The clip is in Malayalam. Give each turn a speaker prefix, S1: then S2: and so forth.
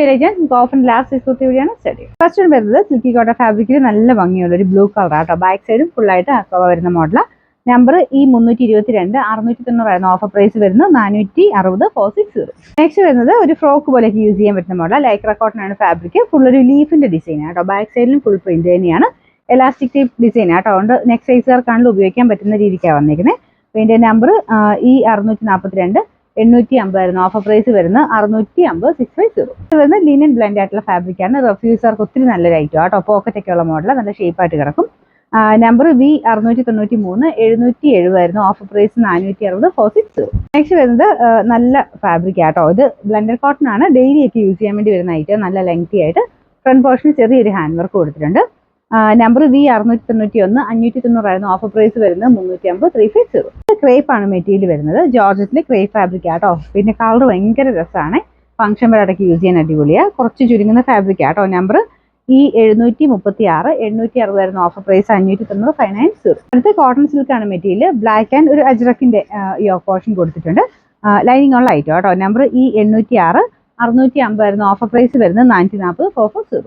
S1: ചെയ്യാൻ നമുക്ക് ഓഫർ ലാസ്റ്റ് ദിവസത്തെ വഴിയാണ് സ്റ്റഡി. ഫസ്റ്റ് വൺ വരുന്നത് സിൽക്കി കോട്ടൺ ഫാബ്രിക്കിൽ നല്ല ഭംഗിയുള്ള ഒരു ബ്ലൂ കളർ ആട്ടോ. ബാക്ക് സൈഡും ഫുള്ളായിട്ട് അക്കവ വരുന്ന മോഡലാണ്. നമ്പർ ഈ 322 690 ഓഫർ പ്രൈസ് വരുന്നത് 460 460. നെക്സ്റ്റ് വരുന്നത് ഒരു ഫ്രോക്ക് പോലെയൊക്കെ യൂസ് ചെയ്യാൻ പറ്റുന്ന മോഡൽ. ലൈക്ര കോട്ടൺ ആണ് ഫാബ്രിക്. ഫുൾ ഒരു ലീഫിന്റെ ഡിസൈൻ ആട്ടോ. ബാക്ക് സൈഡിലും ഫുൾ പ്രിന്റ് തന്നെയാണ്. എലാസ്റ്റിക് ടൈപ്പ് ഡിസൈൻ ആട്ടോ. അതുകൊണ്ട് നെക്സ്റ്റ് സൈസുകാർക്കാണെങ്കിലും ഉപയോഗിക്കാൻ പറ്റുന്ന രീതിക്കാണ് വന്നിരിക്കുന്നത്. ഇതിന്റെ നമ്പർ ഈ 642 850 ഓഫർ പ്രൈസ് വരുന്നത് 650 650. ഇത് വരുന്നത് ലിനൻ ബ്ലെൻഡ് ആയിട്ടുള്ള ഫാബ്രിക് ആണ്. റെഫ്യൂസർക്ക് ഒത്തിരി നല്ലൊരു ഐറ്റം ആട്ടോ. പോക്കറ്റ് ഒക്കെ ഉള്ള മോഡൽ, നല്ല ഷേപ്പായിട്ട് കിടക്കും. Number V 693 770 offer price 460 460. Next വരുന്നത് നല്ല ഫാബ്രിക് ആട്ടോ. ഇത് ബ്ലെൻഡഡ് കോട്ടൺ ആണ്. ഡെയിലി ഒക്കെ യൂസ് ചെയ്യാൻ വേണ്ടി വരുന്ന ഐറ്റം. നല്ല ലെങ്തി ആയിട്ട് ഫ്രണ്ട് പോർഷനിൽ ചെറിയൊരു ഹാൻഡ് വർക്ക് കൊടുത്തിട്ടുണ്ട്. നമ്പർ വി 691 590 ഓഫർ പ്രൈസ് വരുന്നത് 350 350. ക്രേപ്പ് ആണ് മെറ്റീരിയൽ വരുന്നത്. ജോർജറ്റിൽ ക്രേപ്പ് ഫാബ്രിക് ആട്ടോ. പിന്നെ കളർ ഭയങ്കര രസമാണ്. ഫംഗ്ഷൻ വെയറൊക്കെ യൂസ് ചെയ്യാൻ അടിപൊളിയാണ്. കുറച്ച് ചുരുങ്ങുന്ന ഫാബ്രിക് ആട്ടോ. നമ്പർ ഈ 736 860 ഓഫർ പ്രൈസ് 590 590. അടുത്ത കോട്ടൺ സിൽക്ക് ആണ് മെറ്റീരിയൽ. ബ്ലാക്ക് ആൻഡ് ഒരു അജ്രക്കിന്റെ പോർഷൻ കൊടുത്തിട്ടുണ്ട്. ലൈനിങ് ഉള്ള ഐറ്റം ആട്ടോ. നമ്പർ ഈ 806 650 ഓഫർ പ്രൈസ് വരുന്നത് 440 440.